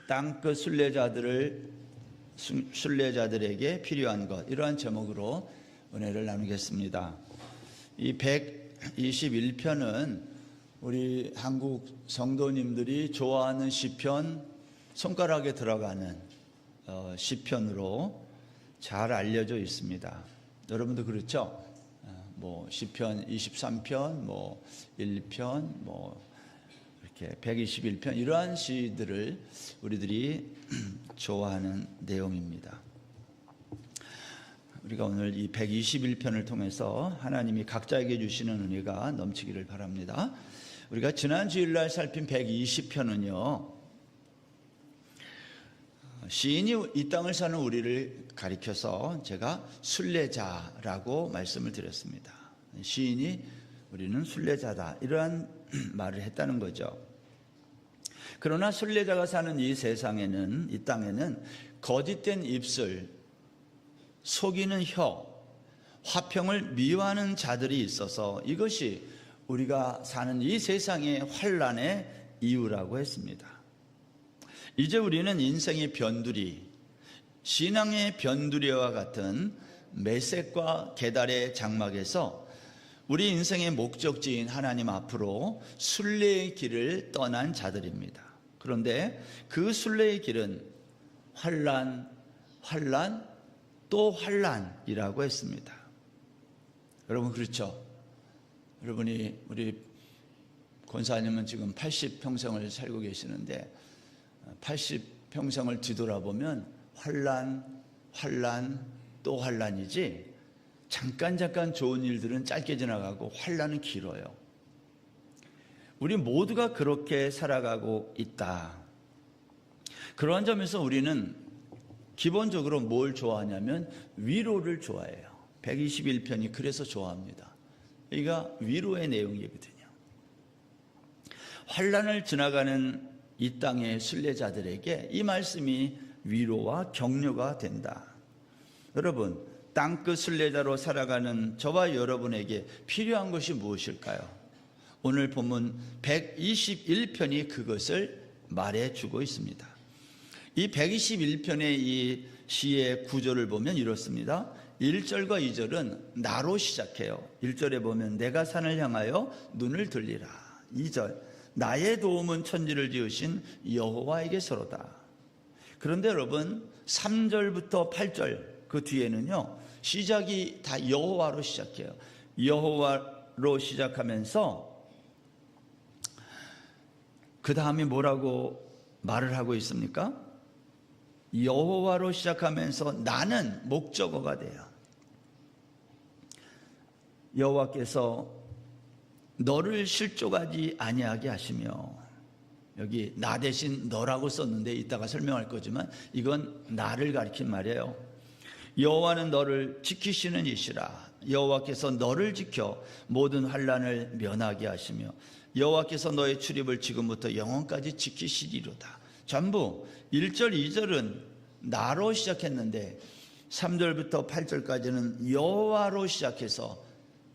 땅끝 순례자들에게 필요한 것, 이러한 제목으로 은혜를 나누겠습니다. 이 121편은 우리 한국 성도님들이 좋아하는 시편, 손가락에 들어가는 시편으로 잘 알려져 있습니다. 여러분도 그렇죠? 시편 23편, 1편, 이렇게 121편, 이러한 시들을 우리들이 좋아하는 내용입니다. 우리가 오늘 이 121편을 통해서 하나님이 각자에게 주시는 은혜가 넘치기를 바랍니다. 우리가 지난 주일날 살핀 120편은요, 시인이 이 땅을 사는 우리를 가리켜서 제가 순례자라고 말씀을 드렸습니다. 시인이 우리는 순례자다, 이러한 말을 했다는 거죠. 그러나 순례자가 사는 이 세상에는, 이 땅에는 거짓된 입술, 속이는 혀, 화평을 미워하는 자들이 있어서 이것이 우리가 사는 이 세상의 환난의 이유라고 했습니다. 이제 우리는 인생의 변두리, 신앙의 변두리와 같은 메섹과 게달의 장막에서 우리 인생의 목적지인 하나님 앞으로 순례의 길을 떠난 자들입니다. 그런데 그 순례의 길은 환난, 또 환난이라고 했습니다. 여러분 그렇죠? 우리 권사님은 지금 80평생을 살고 계시는데 80평생을 뒤돌아보면 환난, 또 환난이지, 잠깐 좋은 일들은 짧게 지나가고 환난은 길어요. 우리 모두가 그렇게 살아가고 있다. 그러한 점에서 우리는 기본적으로 뭘 좋아하냐면 위로를 좋아해요. 121편이 그래서 좋아합니다. 여기가 위로의 내용이거든요. 환난을 지나가는 이 땅의 순례자들에게 이 말씀이 위로와 격려가 된다. 여러분, 땅끝 순례자로 살아가는 저와 여러분에게 필요한 것이 무엇일까요? 오늘 본문 121편이 그것을 말해주고 있습니다. 이 121편의 이 시의 구조를 보면 이렇습니다. 1절과 2절은 나로 시작해요. 1절에 보면 내가 산을 향하여 눈을 들리라. 2절, 나의 도움은 천지를 지으신 여호와에게서로다. 그런데 여러분 3절부터 8절 그 뒤에는요, 시작이 다 여호와로 시작해요. 여호와로 시작하면서 그 다음에 뭐라고 말을 하고 있습니까? 여호와로 시작하면서 나는 목적어가 돼요. 여호와께서 너를 실족하지 아니하게 하시며, 여기 나 대신 너라고 썼는데 이따가 설명할 거지만 이건 나를 가리킨 말이에요. 여호와는 너를 지키시는 이시라. 여호와께서 너를 지켜 모든 환난을 면하게 하시며 여호와께서 너의 출입을 지금부터 영원까지 지키시리로다. 전부 1절 2절은 나로 시작했는데 3절부터 8절까지는 여호와로 시작해서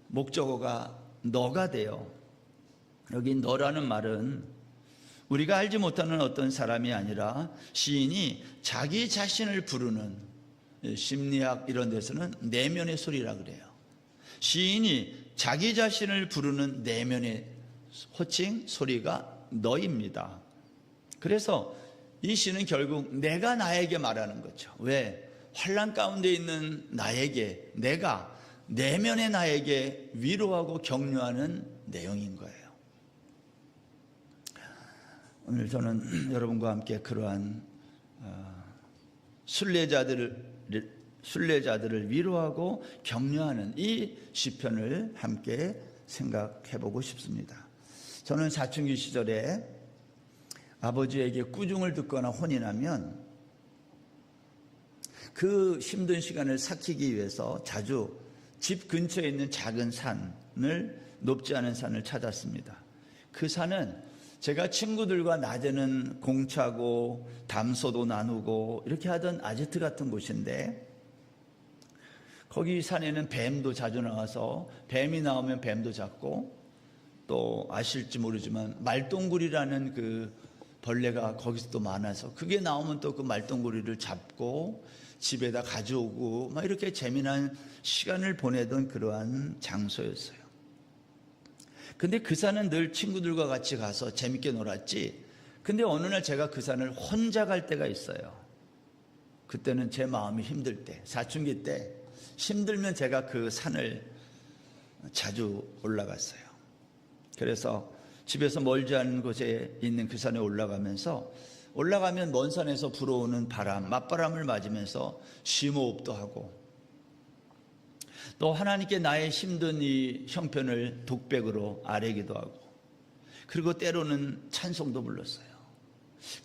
목적어가 너가 돼요. 여기 너라는 말은 우리가 알지 못하는 어떤 사람이 아니라 시인이 자기 자신을 부르는, 심리학 이런 데서는 내면의 소리라 그래요. 시인이 자기 자신을 부르는 내면의 호칭, 소리가 너입니다. 그래서 이 시는 결국 내가 나에게 말하는 거죠. 왜? 환난 가운데 있는 나에게, 내가 내면의 나에게 위로하고 격려하는 내용인 거예요. 오늘 저는 여러분과 함께 그러한 순례자들을 위로하고 격려하는 이 시편을 함께 생각해 보고 싶습니다. 저는 사춘기 시절에 아버지에게 꾸중을 듣거나 혼이 나면 그 힘든 시간을 삭히기 위해서 자주 집 근처에 있는 작은 산을, 높지 않은 산을 찾았습니다. 그 산은 제가 친구들과 낮에는 공차고 담소도 나누고 이렇게 하던 아지트 같은 곳인데, 거기 산에는 뱀도 자주 나와서 뱀이 나오면 뱀도 잡고, 또 아실지 모르지만 말똥굴이라는 그 벌레가 거기서 또 많아서 그게 나오면 또 그 말똥구리를 잡고 집에다 가져오고 막 이렇게 재미난 시간을 보내던 그러한 장소였어요. 근데 그 산은 늘 친구들과 같이 가서 재밌게 놀았지. 근데 어느 날 제가 그 산을 혼자 갈 때가 있어요. 그때는 제 마음이 힘들 때, 사춘기 때 힘들면 제가 그 산을 자주 올라갔어요. 그래서 집에서 멀지 않은 곳에 있는 그 산에 올라가면 먼 산에서 불어오는 바람, 맞바람을 맞으면서 심호흡도 하고 또 하나님께 나의 힘든 이 형편을 독백으로 아뢰기도 하고 그리고 때로는 찬송도 불렀어요.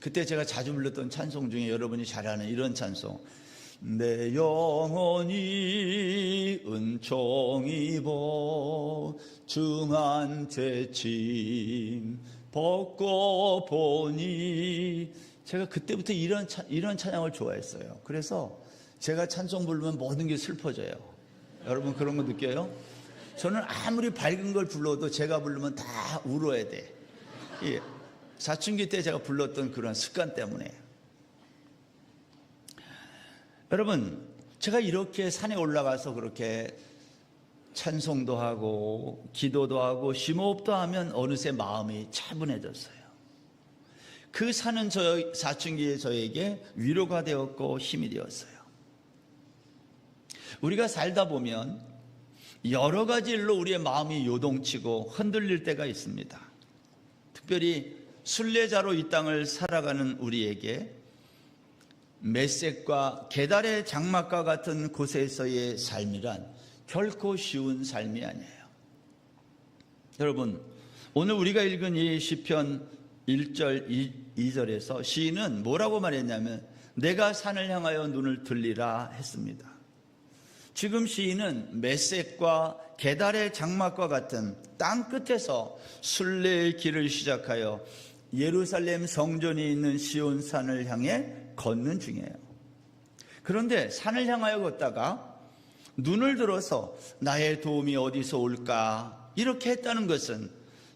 그때 제가 자주 불렀던 찬송 중에 여러분이 잘 아는 이런 찬송, 내 영혼이 은총 입어 중한 죄짐 벗고 보니, 제가 그때부터 이런 찬양을 좋아했어요. 그래서 제가 찬송 부르면 모든 게 슬퍼져요. 여러분 그런 거 느껴요? 저는 아무리 밝은 걸 불러도 제가 부르면 다 울어야 돼. 예. 사춘기 때 제가 불렀던 그런 습관 때문에. 여러분, 제가 이렇게 산에 올라가서 그렇게 찬송도 하고 기도도 하고 심호흡도 하면 어느새 마음이 차분해졌어요. 그 산은 사춘기에 저에게 위로가 되었고 힘이 되었어요. 우리가 살다 보면 여러 가지 일로 우리의 마음이 요동치고 흔들릴 때가 있습니다. 특별히 순례자로 이 땅을 살아가는 우리에게 메섹과 게달의 장막과 같은 곳에서의 삶이란 결코 쉬운 삶이 아니에요. 여러분, 오늘 우리가 읽은 이 시편 1절 2절에서 시인은 뭐라고 말했냐면 내가 산을 향하여 눈을 들리라 했습니다. 지금 시인은 메섹과 게달의 장막과 같은 땅 끝에서 순례의 길을 시작하여 예루살렘 성전이 있는 시온산을 향해 걷는 중이에요. 그런데 산을 향하여 걷다가 눈을 들어서 나의 도움이 어디서 올까 이렇게 했다는 것은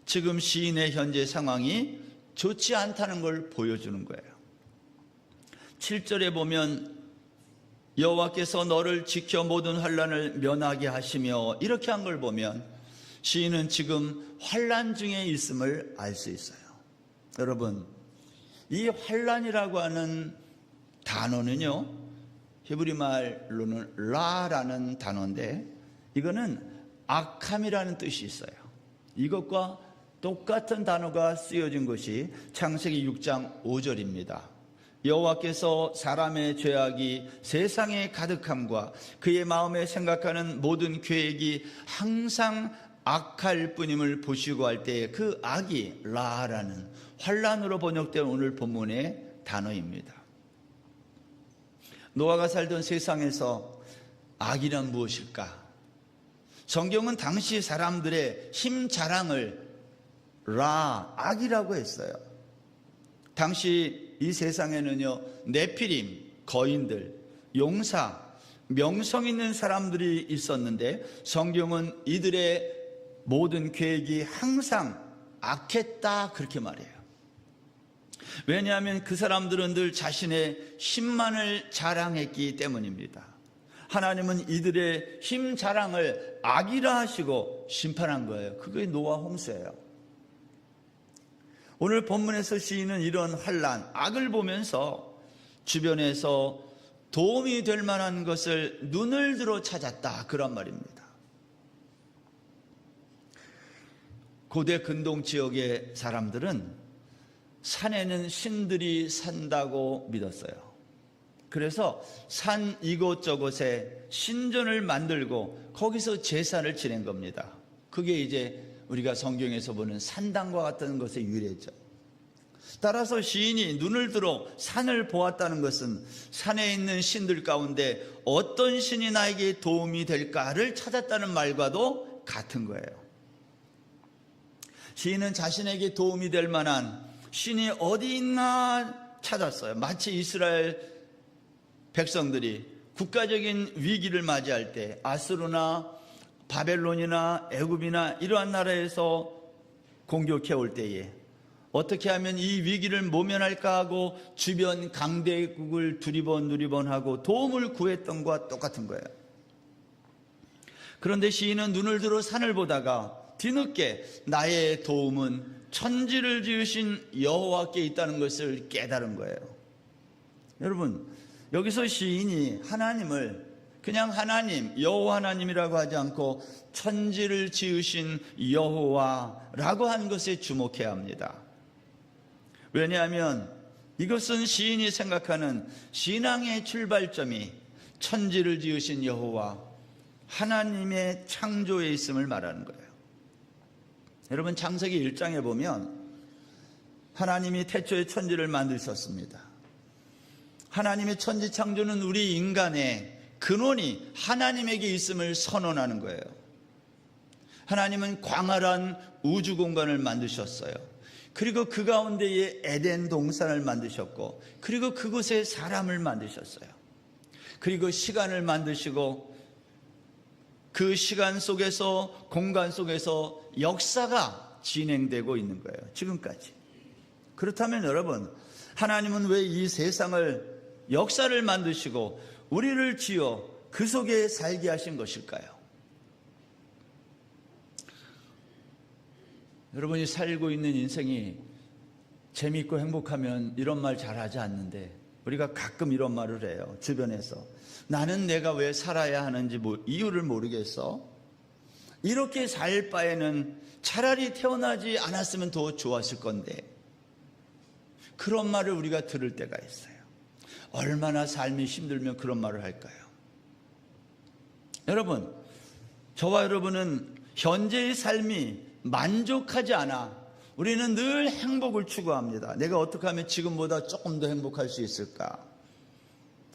지금 시인의 현재 상황이 좋지 않다는 걸 보여주는 거예요. 7절에 보면 여호와께서 너를 지켜 모든 환난을 면하게 하시며 이렇게 한 걸 보면 시인은 지금 환난 중에 있음을 알 수 있어요. 여러분, 이 환난이라고 하는 단어는요, 히브리 말로는 라라는 단어인데 이거는 악함이라는 뜻이 있어요. 이것과 똑같은 단어가 쓰여진 것이 창세기 6장 5절입니다. 여호와께서 사람의 죄악이 세상에 가득함과 그의 마음에 생각하는 모든 계획이 항상 악할 뿐임을 보시고 할 때 그 악이 라라는 환난으로 번역된 오늘 본문의 단어입니다. 노아가 살던 세상에서 악이란 무엇일까? 성경은 당시 사람들의 힘 자랑을 악이라고 했어요. 당시 이 세상에는요, 네피림, 거인들, 용사, 명성 있는 사람들이 있었는데 성경은 이들의 모든 계획이 항상 악했다 그렇게 말해요. 왜냐하면 그 사람들은 늘 자신의 힘만을 자랑했기 때문입니다. 하나님은 이들의 힘 자랑을 악이라 하시고 심판한 거예요. 그게 노아 홍수예요. 오늘 본문에서 시인은 이런 환난, 악을 보면서 주변에서 도움이 될 만한 것을 눈을 들어 찾았다 그런 말입니다. 고대 근동 지역의 사람들은 산에는 신들이 산다고 믿었어요. 그래서 산 이곳저곳에 신전을 만들고 거기서 제사를 지낸 겁니다. 그게 이제 우리가 성경에서 보는 산당과 같은 것의 유래죠. 따라서 시인이 눈을 들어 산을 보았다는 것은 산에 있는 신들 가운데 어떤 신이 나에게 도움이 될까를 찾았다는 말과도 같은 거예요. 시인은 자신에게 도움이 될 만한 신이 어디 있나 찾았어요. 마치 이스라엘 백성들이 국가적인 위기를 맞이할 때 아수르나 바벨론이나 애굽이나 이러한 나라에서 공격해 올 때에 어떻게 하면 이 위기를 모면할까 하고 주변 강대국을 두리번 하고 도움을 구했던 것과 똑같은 거예요. 그런데 시인은 눈을 들어 산을 보다가 뒤늦게 나의 도움은 천지를 지으신 여호와께 있다는 것을 깨달은 거예요. 여러분, 여기서 시인이 하나님을 그냥 하나님, 여호와 하나님이라고 하지 않고 천지를 지으신 여호와라고 한 것에 주목해야 합니다. 왜냐하면 이것은 시인이 생각하는 신앙의 출발점이 천지를 지으신 여호와 하나님의 창조에 있음을 말하는 거예요. 여러분, 창세기 1장에 보면 하나님이 태초에 천지를 만드셨습니다. 하나님의 천지 창조는 우리 인간의 근원이 하나님에게 있음을 선언하는 거예요. 하나님은 광활한 우주 공간을 만드셨어요. 그리고 그 가운데에 에덴 동산을 만드셨고, 그리고 그곳에 사람을 만드셨어요. 그리고 시간을 만드시고, 그 시간 속에서, 공간 속에서 역사가 진행되고 있는 거예요. 지금까지. 그렇다면 여러분, 하나님은 왜 이 세상을, 역사를 만드시고 우리를 지어 그 속에 살게 하신 것일까요? 여러분이 살고 있는 인생이 재미있고 행복하면 이런 말 잘하지 않는데, 우리가 가끔 이런 말을 해요. 주변에서 나는 내가 왜 살아야 하는지 이유를 모르겠어. 이렇게 살 바에는 차라리 태어나지 않았으면 더 좋았을 건데. 그런 말을 우리가 들을 때가 있어요. 얼마나 삶이 힘들면 그런 말을 할까요? 여러분, 저와 여러분은 현재의 삶이 만족하지 않아 우리는 늘 행복을 추구합니다. 내가 어떻게 하면 지금보다 조금 더 행복할 수 있을까?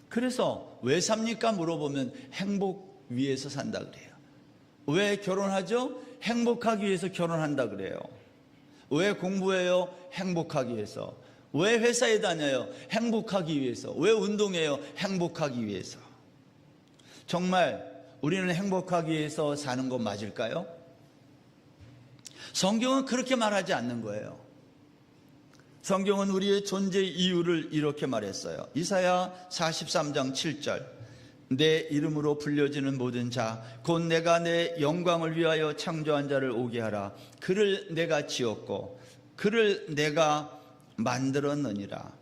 그래서 왜 삽니까? 물어보면 행복 위해서 산다 그래요. 왜 결혼하죠? 행복하기 위해서 결혼한다 그래요. 왜 공부해요? 행복하기 위해서. 왜 회사에 다녀요? 행복하기 위해서. 왜 운동해요? 행복하기 위해서. 정말 우리는 행복하기 위해서 사는 것 맞을까요? 성경은 그렇게 말하지 않는 거예요. 성경은 우리의 존재 이유를 이렇게 말했어요. 이사야 43장 7절. 내 이름으로 불려지는 모든 자, 곧 내가 내 영광을 위하여 창조한 자를 오게 하라. 그를 내가 지었고 그를 내가 만들었느니라.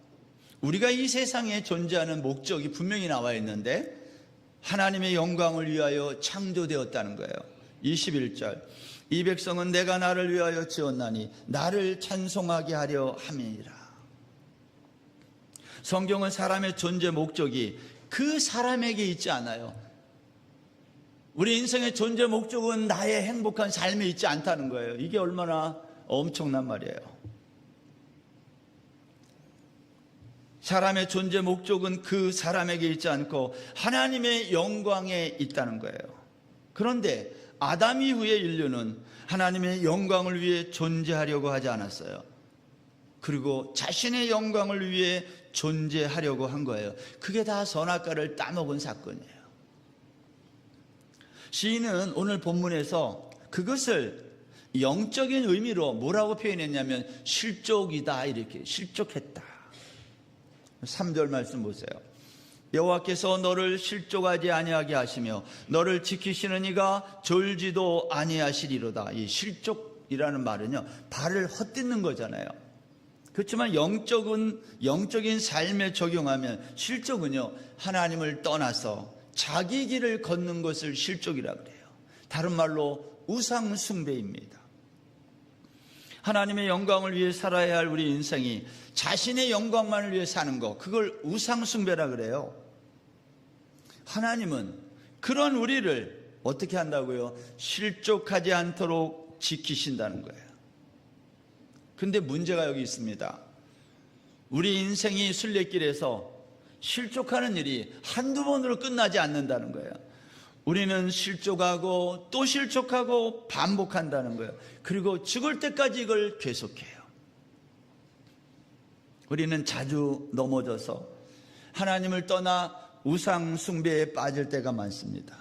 우리가 이 세상에 존재하는 목적이 분명히 나와 있는데 하나님의 영광을 위하여 창조되었다는 거예요. 21절. 이 백성은 내가 나를 위하여 지었나니 나를 찬송하게 하려 함이니라. 성경은 사람의 존재 목적이 그 사람에게 있지 않아요. 우리 인생의 존재 목적은 나의 행복한 삶에 있지 않다는 거예요. 이게 얼마나 엄청난 말이에요. 사람의 존재 목적은 그 사람에게 있지 않고 하나님의 영광에 있다는 거예요. 그런데 아담 이후의 인류는 하나님의 영광을 위해 존재하려고 하지 않았어요. 그리고 자신의 영광을 위해 존재하려고 한 거예요. 그게 다 선악과를 따먹은 사건이에요. 시인은 오늘 본문에서 그것을 영적인 의미로 뭐라고 표현했냐면 실족이다, 이렇게 실족했다. 3절 말씀 보세요. 여호와께서 너를 실족하지 아니하게 하시며 너를 지키시는 이가 졸지도 아니하시리로다. 이 실족이라는 말은요, 발을 헛딛는 거잖아요. 그렇지만 영적인 삶에 적용하면 실족은요, 하나님을 떠나서 자기 길을 걷는 것을 실족이라고 그래요. 다른 말로 우상 숭배입니다. 하나님의 영광을 위해 살아야 할 우리 인생이 자신의 영광만을 위해 사는 것, 그걸 우상 숭배라 그래요. 하나님은 그런 우리를 어떻게 한다고요? 실족하지 않도록 지키신다는 거예요. 근데 문제가 여기 있습니다. 우리 인생이 순례길에서 실족하는 일이 한두 번으로 끝나지 않는다는 거예요. 우리는 실족하고 또 실족하고 반복한다는 거예요. 그리고 죽을 때까지 이걸 계속해요. 우리는 자주 넘어져서 하나님을 떠나 우상 숭배에 빠질 때가 많습니다.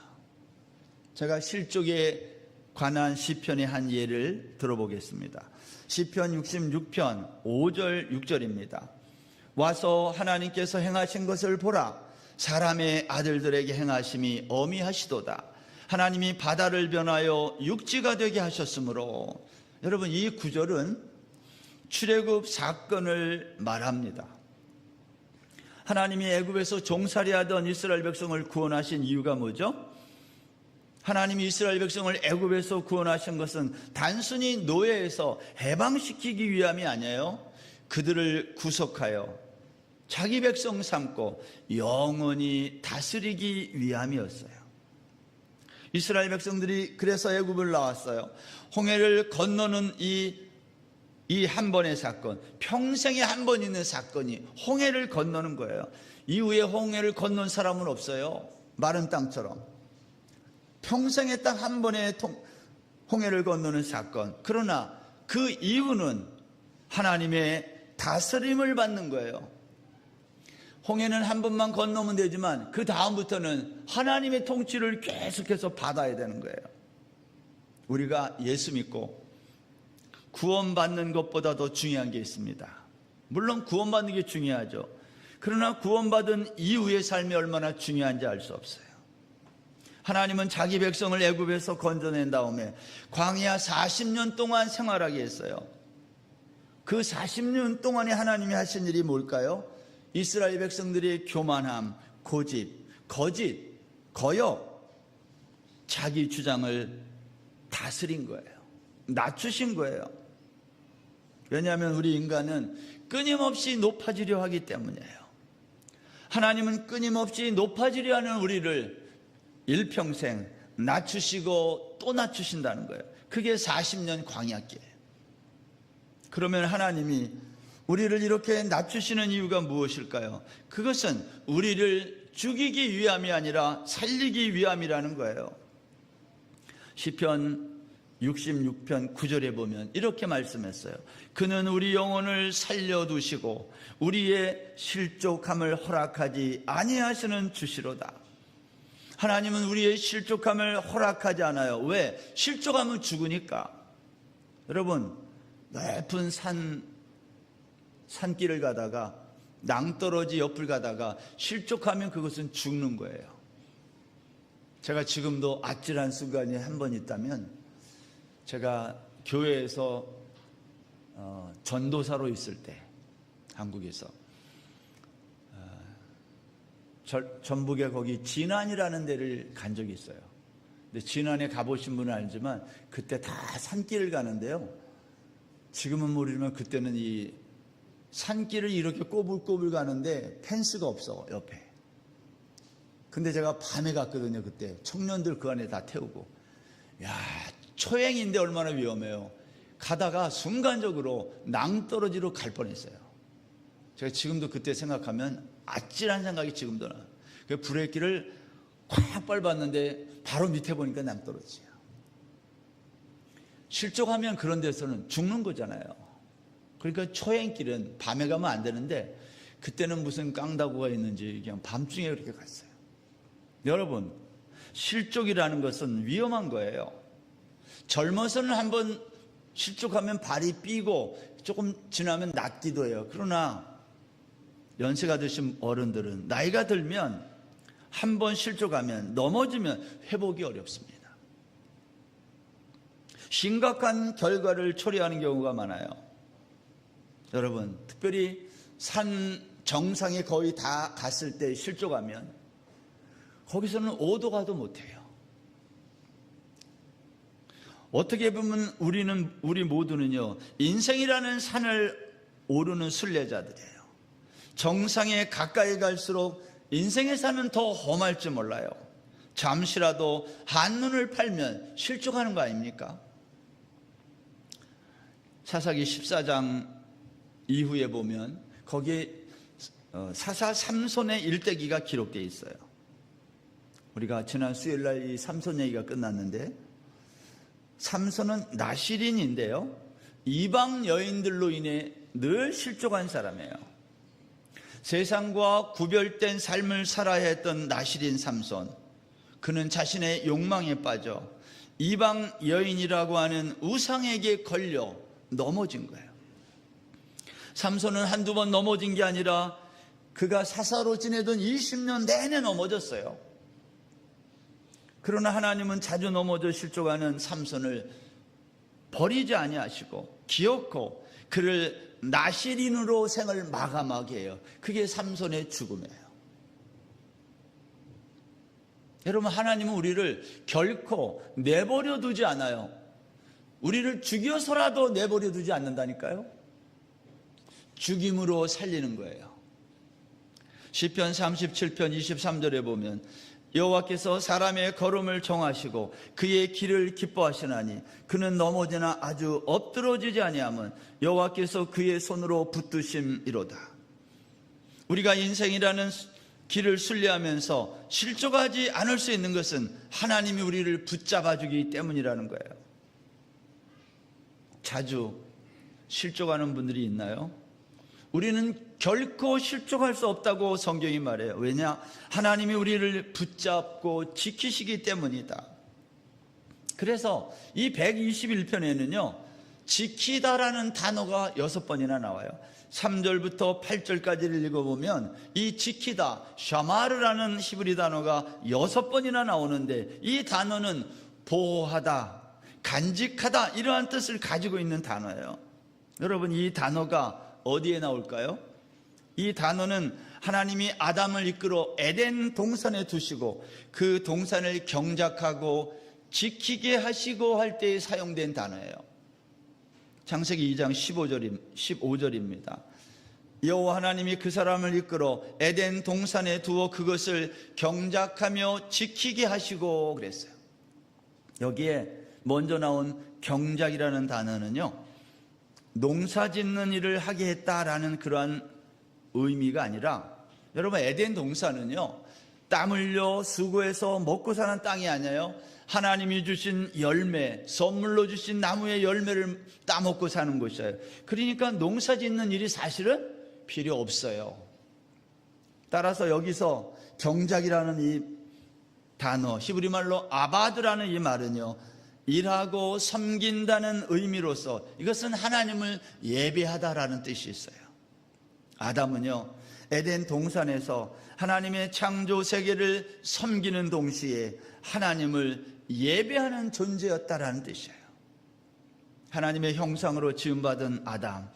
제가 실족에 관한 시편의 한 예를 들어보겠습니다. 시편 66편 5절 6절입니다. 와서 하나님께서 행하신 것을 보라. 사람의 아들들에게 행하심이 어미하시도다. 하나님이 바다를 변하여 육지가 되게 하셨으므로. 여러분, 이 구절은 출애굽 사건을 말합니다. 하나님이 애굽에서 종살이하던 이스라엘 백성을 구원하신 이유가 뭐죠? 하나님이 이스라엘 백성을 애굽에서 구원하신 것은 단순히 노예에서 해방시키기 위함이 아니에요. 그들을 구속하여 자기 백성 삼고 영원히 다스리기 위함이었어요. 이스라엘 백성들이 그래서 애굽을 나왔어요. 홍해를 건너는 이 한 번의 사건, 평생에 한 번 있는 사건이 홍해를 건너는 거예요. 이후에 홍해를 건넌 사람은 없어요. 마른 땅처럼. 평생에 딱 한 번의 홍해를 건너는 사건. 그러나 그 이유는 하나님의 다스림을 받는 거예요. 홍해는 한 번만 건너면 되지만 그 다음부터는 하나님의 통치를 계속해서 받아야 되는 거예요. 우리가 예수 믿고 구원받는 것보다 더 중요한 게 있습니다. 물론 구원받는 게 중요하죠. 그러나 구원받은 이후의 삶이 얼마나 중요한지 알 수 없어요. 하나님은 자기 백성을 애굽에서 건져낸 다음에 광야 40년 동안 생활하게 했어요. 그 40년 동안에 하나님이 하신 일이 뭘까요? 이스라엘 백성들의 교만함, 고집, 거짓, 거역, 자기 주장을 다스린 거예요. 낮추신 거예요. 왜냐하면 우리 인간은 끊임없이 높아지려 하기 때문이에요. 하나님은 끊임없이 높아지려 하는 우리를 일평생 낮추시고 또 낮추신다는 거예요. 그게 40년 광야기예요. 그러면 하나님이 우리를 이렇게 낮추시는 이유가 무엇일까요? 그것은 우리를 죽이기 위함이 아니라 살리기 위함이라는 거예요. 시편 66편 9절에 보면 이렇게 말씀했어요. 그는 우리 영혼을 살려두시고 우리의 실족함을 허락하지 아니하시는 주시로다. 하나님은 우리의 실족함을 허락하지 않아요. 왜? 실족하면 죽으니까. 여러분, 높은 산길을 가다가 낭떠러지 옆을 가다가 실족하면 그것은 죽는 거예요. 제가 지금도 아찔한 순간이 한 번 있다면, 제가 교회에서 전도사로 있을 때 한국에서 전북에 거기 진안이라는 데를 간 적이 있어요. 근데 진안에 가보신 분은 알지만 그때 다 산길을 가는데요. 지금은 모르지만 그때는 이 산길을 이렇게 꼬불꼬불 가는데 펜스가 없어, 옆에. 근데 제가 밤에 갔거든요. 그때 청년들 그 안에 다 태우고. 야, 초행인데 얼마나 위험해요. 가다가 순간적으로 낭떠러지로 갈 뻔했어요. 제가 지금도 그때 생각하면 아찔한 생각이 지금도 나요. 그 브레이크를 콱 밟았는데 바로 밑에 보니까 낭떠러지야. 실족하면 그런 데서는 죽는 거잖아요. 그러니까 초행길은 밤에 가면 안 되는데 그때는 무슨 깡다구가 있는지 그냥 밤중에 그렇게 갔어요. 여러분, 실족이라는 것은 위험한 거예요. 젊어서는 한번 실족하면 발이 삐고 조금 지나면 낫기도 해요. 그러나 연세가 드신 어른들은 나이가 들면 한번 실족하면, 넘어지면 회복이 어렵습니다. 심각한 결과를 초래하는 경우가 많아요. 여러분, 특별히 산 정상에 거의 다 갔을 때 실족하면 거기서는 오도 가도 못해요. 어떻게 보면 우리 모두는요, 인생이라는 산을 오르는 순례자들이에요. 정상에 가까이 갈수록 인생의 산은 더 험할지 몰라요. 잠시라도 한눈을 팔면 실족하는 거 아닙니까? 사사기 14장 이후에 보면 거기에 사사 삼손의 일대기가 기록되어 있어요. 우리가 지난 수요일날 이 삼손 얘기가 끝났는데, 삼손은 나실인인데요, 이방 여인들로 인해 늘 실족한 사람이에요. 세상과 구별된 삶을 살아야 했던 나실인 삼손, 그는 자신의 욕망에 빠져 이방 여인이라고 하는 우상에게 걸려 넘어진 거예요. 삼손은 한두 번 넘어진 게 아니라 그가 사사로 지내던 20년 내내 넘어졌어요. 그러나 하나님은 자주 넘어져 실족하는 삼손을 버리지 아니하시고 기어코 그를 나실인으로 생을 마감하게 해요. 그게 삼손의 죽음이에요. 여러분, 하나님은 우리를 결코 내버려 두지 않아요. 우리를 죽여서라도 내버려 두지 않는다니까요. 죽임으로 살리는 거예요. 시편 37편 23절에 보면 여호와께서 사람의 걸음을 정하시고 그의 길을 기뻐하시나니 그는 넘어지나 아주 엎드러지지 아니하면 여호와께서 그의 손으로 붙드심이로다. 우리가 인생이라는 길을 순례하면서 실족하지 않을 수 있는 것은 하나님이 우리를 붙잡아주기 때문이라는 거예요. 자주 실족하는 분들이 있나요? 우리는 결코 실족할 수 없다고 성경이 말해요. 왜냐? 하나님이 우리를 붙잡고 지키시기 때문이다. 그래서 이 121편에는요 지키다라는 단어가 6번이나 나와요. 3절부터 8절까지를 읽어보면 이 지키다, 샤마르라는 히브리 단어가 6번이나 나오는데 이 단어는 보호하다, 간직하다 이러한 뜻을 가지고 있는 단어예요. 여러분, 이 단어가 어디에 나올까요? 이 단어는 하나님이 아담을 이끌어 에덴 동산에 두시고 그 동산을 경작하고 지키게 하시고 할 때에 사용된 단어예요. 창세기 2장 15절입니다. 여호와 하나님이 그 사람을 이끌어 에덴 동산에 두어 그것을 경작하며 지키게 하시고 그랬어요. 여기에 먼저 나온 경작이라는 단어는요, 농사 짓는 일을 하게 했다라는 그러한 의미가 아니라, 여러분, 에덴 동산은요 땀 흘려 수고해서 먹고 사는 땅이 아니에요. 하나님이 주신 열매, 선물로 주신 나무의 열매를 따먹고 사는 곳이에요. 그러니까 농사 짓는 일이 사실은 필요 없어요. 따라서 여기서 경작이라는 이 단어, 히브리 말로 아바드라는 이 말은요, 일하고 섬긴다는 의미로서 이것은 하나님을 예배하다라는 뜻이 있어요. 아담은요 에덴 동산에서 하나님의 창조 세계를 섬기는 동시에 하나님을 예배하는 존재였다라는 뜻이에요. 하나님의 형상으로 지음받은 아담,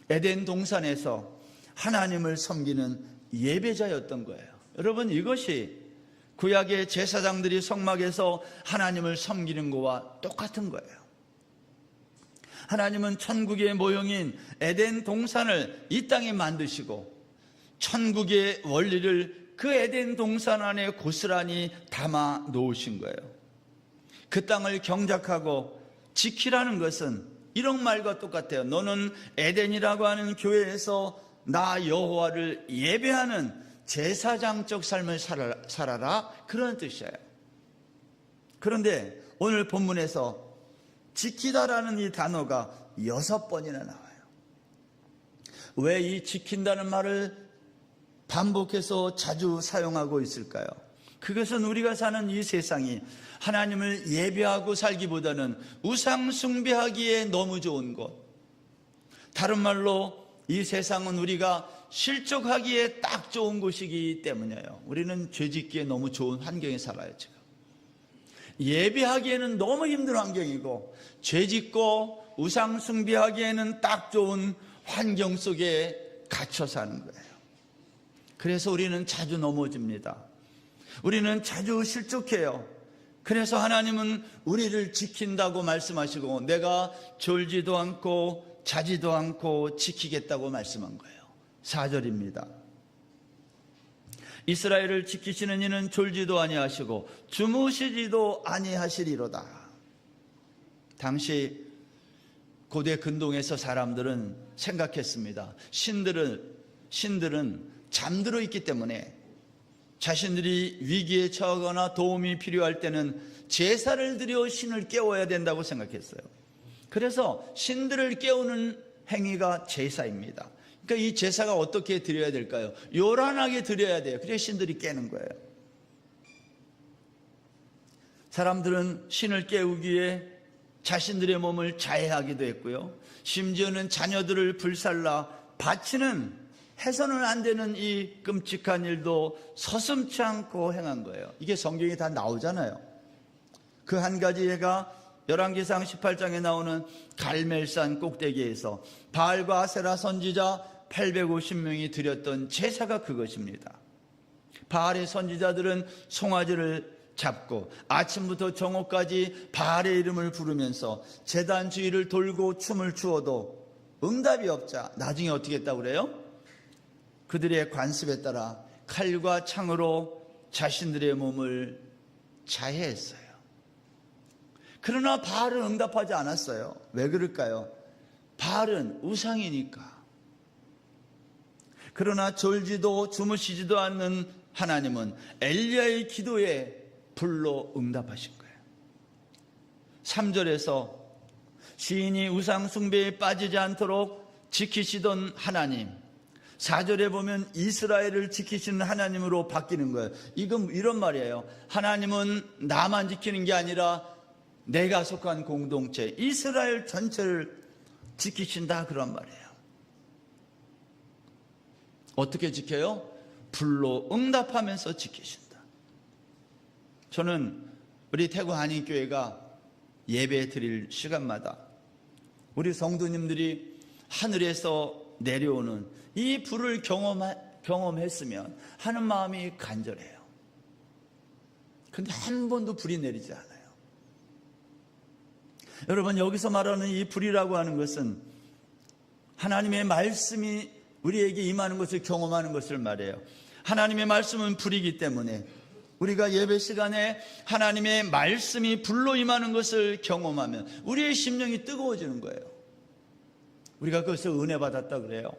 에덴 동산에서 하나님을 섬기는 예배자였던 거예요. 여러분, 이것이 구약의 제사장들이 성막에서 하나님을 섬기는 것과 똑같은 거예요. 하나님은 천국의 모형인 에덴 동산을 이 땅에 만드시고 천국의 원리를 그 에덴 동산 안에 고스란히 담아 놓으신 거예요. 그 땅을 경작하고 지키라는 것은 이런 말과 똑같아요. 너는 에덴이라고 하는 교회에서 나 여호와를 예배하는 제사장적 삶을 살아라, 그런 뜻이에요. 그런데 오늘 본문에서 지키다라는 이 단어가 6번이나 나와요. 왜 이 지킨다는 말을 반복해서 자주 사용하고 있을까요? 그것은 우리가 사는 이 세상이 하나님을 예배하고 살기보다는 우상 숭배하기에 너무 좋은 곳, 다른 말로 이 세상은 우리가 실족하기에 딱 좋은 곳이기 때문이에요. 우리는 죄짓기에 너무 좋은 환경에 살아요. 지금 예배하기에는 너무 힘든 환경이고 죄짓고 우상 숭배하기에는 딱 좋은 환경 속에 갇혀 사는 거예요. 그래서 우리는 자주 넘어집니다. 우리는 자주 실족해요. 그래서 하나님은 우리를 지킨다고 말씀하시고 내가 졸지도 않고 자지도 않고 지키겠다고 말씀한 거예요. 4절입니다. 이스라엘을 지키시는 이는 졸지도 아니하시고 주무시지도 아니하시리로다. 당시 고대 근동에서 사람들은 생각했습니다. 신들은 잠들어 있기 때문에 자신들이 위기에 처하거나 도움이 필요할 때는 제사를 드려 신을 깨워야 된다고 생각했어요. 그래서 신들을 깨우는 행위가 제사입니다. 그러니까 이 제사가 어떻게 드려야 될까요? 요란하게 드려야 돼요. 그래야 신들이 깨는 거예요. 사람들은 신을 깨우기에 자신들의 몸을 자해하기도 했고요. 심지어는 자녀들을 불살라 바치는 해서는 안 되는 이 끔찍한 일도 서슴지 않고 행한 거예요. 이게 성경에 다 나오잖아요. 그 한 가지 예가 열왕기상 18장에 나오는 갈멜산 꼭대기에서 바알과 아세라 선지자 850명이 드렸던 제사가 그것입니다. 바알의 선지자들은 송아지를 잡고 아침부터 정오까지 바알의 이름을 부르면서 제단 주위를 돌고 춤을 추어도 응답이 없자 나중에 어떻게 했다고 그래요? 그들의 관습에 따라 칼과 창으로 자신들의 몸을 자해했어요. 그러나 바알은 응답하지 않았어요. 왜 그럴까요? 바알은 우상이니까. 그러나 졸지도 주무시지도 않는 하나님은 엘리야의 기도에 불로 응답하신 거예요. 3절에서 시인이 우상 숭배에 빠지지 않도록 지키시던 하나님, 4절에 보면 이스라엘을 지키시는 하나님으로 바뀌는 거예요. 이건 이런 말이에요. 하나님은 나만 지키는 게 아니라 내가 속한 공동체 이스라엘 전체를 지키신다, 그런 말이에요. 어떻게 지켜요? 불로 응답하면서 지키신다. 저는 우리 태국 한인교회가 예배 드릴 시간마다 우리 성도님들이 하늘에서 내려오는 이 불을 경험했으면 하는 마음이 간절해요. 그런데 한 번도 불이 내리지 않아요. 여러분, 여기서 말하는 이 불이라고 하는 것은 하나님의 말씀이 우리에게 임하는 것을 경험하는 것을 말해요. 하나님의 말씀은 불이기 때문에 우리가 예배 시간에 하나님의 말씀이 불로 임하는 것을 경험하면 우리의 심령이 뜨거워지는 거예요. 우리가 그것을 은혜 받았다 그래요.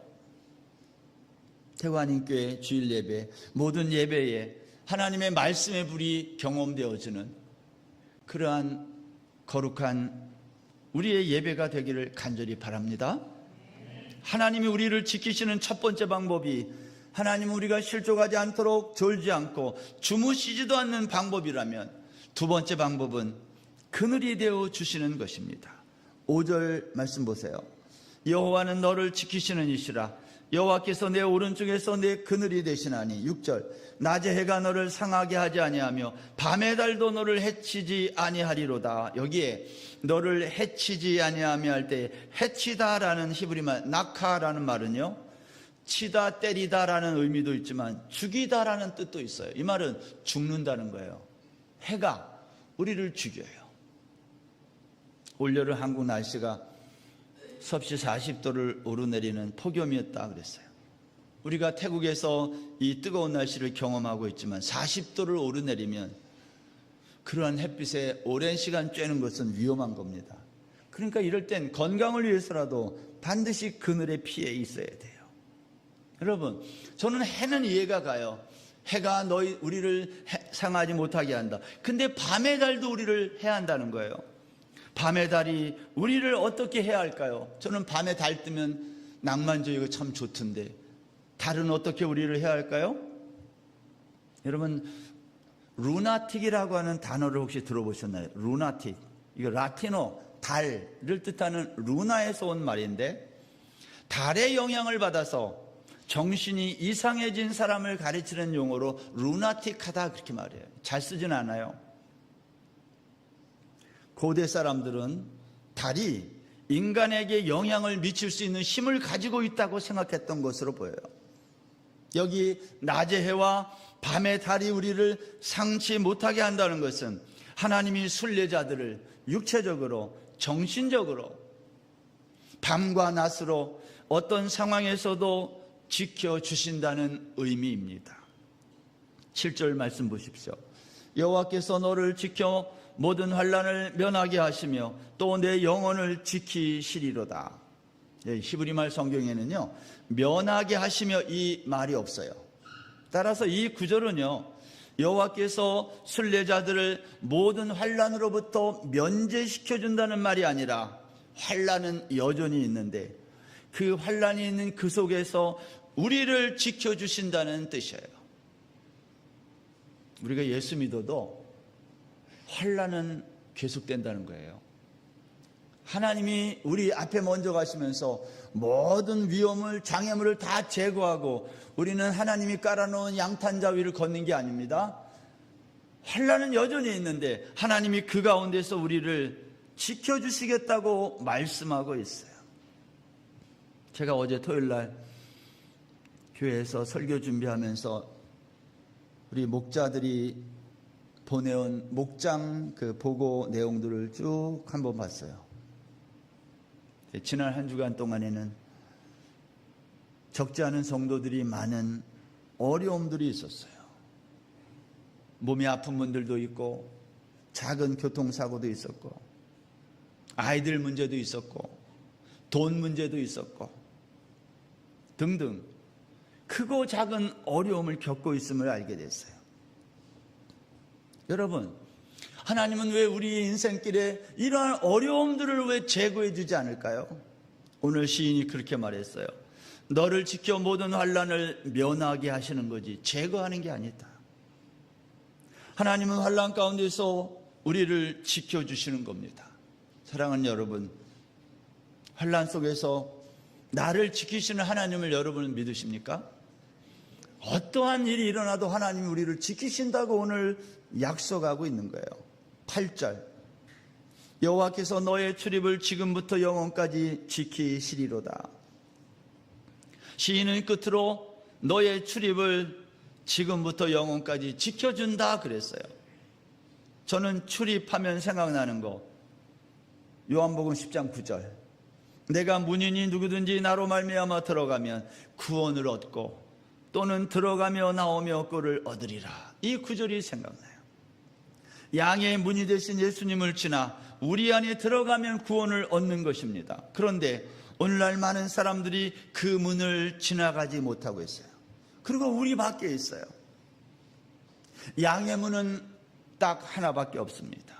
태관인교회 주일 예배, 모든 예배에 하나님의 말씀의 불이 경험되어지는 그러한 거룩한 우리의 예배가 되기를 간절히 바랍니다. 하나님이 우리를 지키시는 첫 번째 방법이 하나님 우리가 실족하지 않도록 졸지 않고 주무시지도 않는 방법이라면 두 번째 방법은 그늘이 되어 주시는 것입니다. 5절 말씀 보세요. 여호와는 너를 지키시는 이시라. 여호와께서 내 오른쪽에서 내 그늘이 되시나니. 6절 낮의 해가 너를 상하게 하지 아니하며 밤의 달도 너를 해치지 아니하리로다. 여기에 너를 해치지 아니하며 할 때 해치다라는 히브리말 낙하라는 말은요, 치다 때리다라는 의미도 있지만 죽이다라는 뜻도 있어요. 이 말은 죽는다는 거예요. 해가 우리를 죽여요. 올여름 한국 날씨가 섭씨 40도를 오르내리는 폭염이었다 그랬어요. 우리가 태국에서 이 뜨거운 날씨를 경험하고 있지만 40도를 오르내리면 그러한 햇빛에 오랜 시간 쬐는 것은 위험한 겁니다. 그러니까 이럴 땐 건강을 위해서라도 반드시 그늘에 피해 있어야 돼요. 여러분, 저는 해는 이해가 가요. 해가 우리를 상하지 못하게 한다. 근데 밤의 달도 우리를 해야 한다는 거예요. 밤의 달이 우리를 어떻게 해야 할까요? 저는 밤에 달 뜨면 낭만적이고 참 좋던데 달은 어떻게 우리를 해야 할까요? 여러분, 루나틱이라고 하는 단어를 혹시 들어보셨나요? 루나틱. 이거 라틴어 달을 뜻하는 루나에서 온 말인데 달의 영향을 받아서 정신이 이상해진 사람을 가르치는 용어로 루나틱하다 그렇게 말해요. 잘 쓰진 않아요. 고대 사람들은 달이 인간에게 영향을 미칠 수 있는 힘을 가지고 있다고 생각했던 것으로 보여요. 여기 낮의 해와 밤의 달이 우리를 상치 못하게 한다는 것은 하나님이 순례자들을 육체적으로 정신적으로 밤과 낮으로 어떤 상황에서도 지켜주신다는 의미입니다. 7절 말씀 보십시오. 여호와께서 너를 지켜 모든 환난을 면하게 하시며 또 내 영혼을 지키시리로다. 히브리말 성경에는요, 면하게 하시며 이 말이 없어요. 따라서 이 구절은요, 여호와께서 순례자들을 모든 환난으로부터 면제시켜준다는 말이 아니라 환난은 여전히 있는데 그 환난이 있는 그 속에서 우리를 지켜주신다는 뜻이에요. 우리가 예수 믿어도 환난은 계속된다는 거예요. 하나님이 우리 앞에 먼저 가시면서 모든 위험을, 장애물을 다 제거하고 우리는 하나님이 깔아놓은 양탄자 위를 걷는 게 아닙니다. 환난은 여전히 있는데 하나님이 그 가운데서 우리를 지켜주시겠다고 말씀하고 있어요. 제가 어제 토요일날 교회에서 설교 준비하면서 우리 목자들이 보내온 목장 그 보고 내용들을 쭉 한번 봤어요. 지난 한 주간 동안에는 적지 않은 성도들이 많은 어려움들이 있었어요. 몸이 아픈 분들도 있고 작은 교통사고도 있었고 아이들 문제도 있었고 돈 문제도 있었고 등등 크고 작은 어려움을 겪고 있음을 알게 됐어요. 여러분, 하나님은 왜 우리 인생길에 이러한 어려움들을 왜 제거해 주지 않을까요? 오늘 시인이 그렇게 말했어요. 너를 지켜 모든 환난을 면하게 하시는 거지 제거하는 게 아니다. 하나님은 환난 가운데서 우리를 지켜주시는 겁니다. 사랑하는 여러분, 환난 속에서 나를 지키시는 하나님을 여러분은 믿으십니까? 어떠한 일이 일어나도 하나님이 우리를 지키신다고 오늘 약속하고 있는 거예요. 8절, 여호와께서 너의 출입을 지금부터 영원까지 지키시리로다. 시인은 끝으로 너의 출입을 지금부터 영원까지 지켜준다 그랬어요. 저는 출입하면 생각나는 거 요한복음 10장 9절, 내가 문인이 누구든지 나로 말미암아 들어가면 구원을 얻고 또는 들어가며 나오며 꼴을 얻으리라. 이 구절이 생각나요. 양의 문이 되신 예수님을 지나 우리 안에 들어가면 구원을 얻는 것입니다. 그런데 오늘날 많은 사람들이 그 문을 지나가지 못하고 있어요. 그리고 우리 밖에 있어요. 양의 문은 딱 하나밖에 없습니다.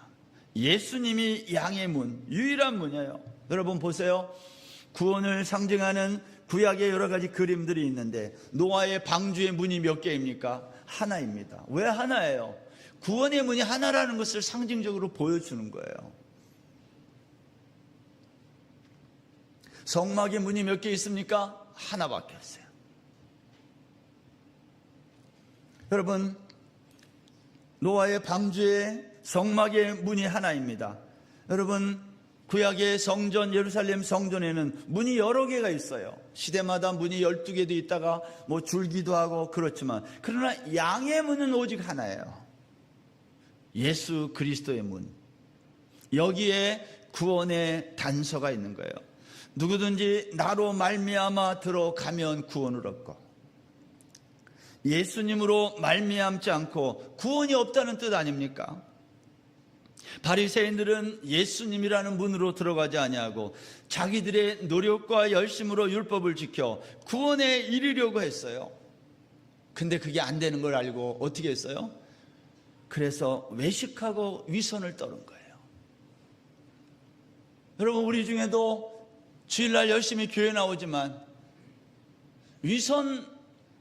예수님이 양의 문, 유일한 문이에요. 여러분 보세요. 구원을 상징하는 구약의 여러 가지 그림들이 있는데 노아의 방주의 문이 몇 개입니까? 하나입니다. 왜 하나예요? 구원의 문이 하나라는 것을 상징적으로 보여주는 거예요. 성막의 문이 몇 개 있습니까? 하나밖에 없어요. 여러분, 노아의 방주의 성막의 문이 하나입니다. 여러분, 구약의 성전, 예루살렘 성전에는 문이 여러 개가 있어요. 시대마다 문이 12개도 있다가 뭐 줄기도 하고 그렇지만, 그러나 양의 문은 오직 하나예요. 예수 그리스도의 문. 여기에 구원의 단서가 있는 거예요. 누구든지 나로 말미암아 들어가면 구원을 얻고, 예수님으로 말미암지 않고 구원이 없다는 뜻 아닙니까? 바리새인들은 예수님이라는 문으로 들어가지 아니하고 자기들의 노력과 열심으로 율법을 지켜 구원에 이르려고 했어요. 근데 그게 안 되는 걸 알고 어떻게 했어요? 그래서 외식하고 위선을 떠는 거예요. 여러분, 우리 중에도 주일날 열심히 교회 나오지만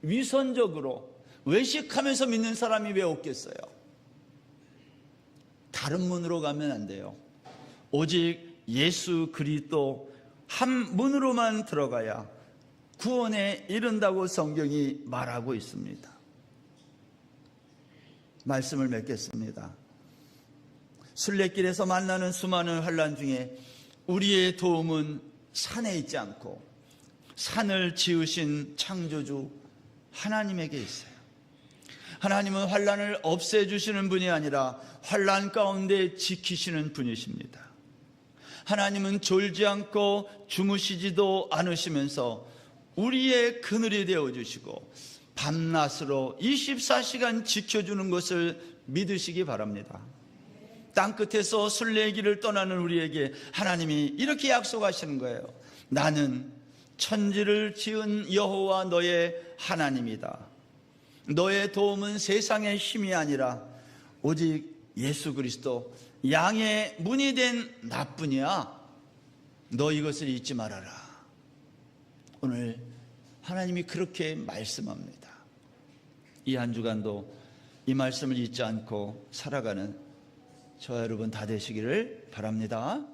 위선적으로 외식하면서 믿는 사람이 왜 없겠어요? 다른 문으로 가면 안 돼요. 오직 예수 그리스도 한 문으로만 들어가야 구원에 이른다고 성경이 말하고 있습니다. 말씀을 맺겠습니다. 순례길에서 만나는 수많은 환난 중에 우리의 도움은 산에 있지 않고 산을 지으신 창조주 하나님에게 있어요. 하나님은 환난을 없애주시는 분이 아니라 환난 가운데 지키시는 분이십니다. 하나님은 졸지 않고 주무시지도 않으시면서 우리의 그늘이 되어주시고 밤낮으로 24시간 지켜주는 것을 믿으시기 바랍니다. 땅끝에서 순례길을 떠나는 우리에게 하나님이 이렇게 약속하시는 거예요. 나는 천지를 지은 여호와 너의 하나님이다. 너의 도움은 세상의 힘이 아니라 오직 예수 그리스도 양의 문이 된 나뿐이야. 너 이것을 잊지 말아라. 오늘 하나님이 그렇게 말씀합니다. 이 한 주간도 이 말씀을 잊지 않고 살아가는 저와 여러분 다 되시기를 바랍니다.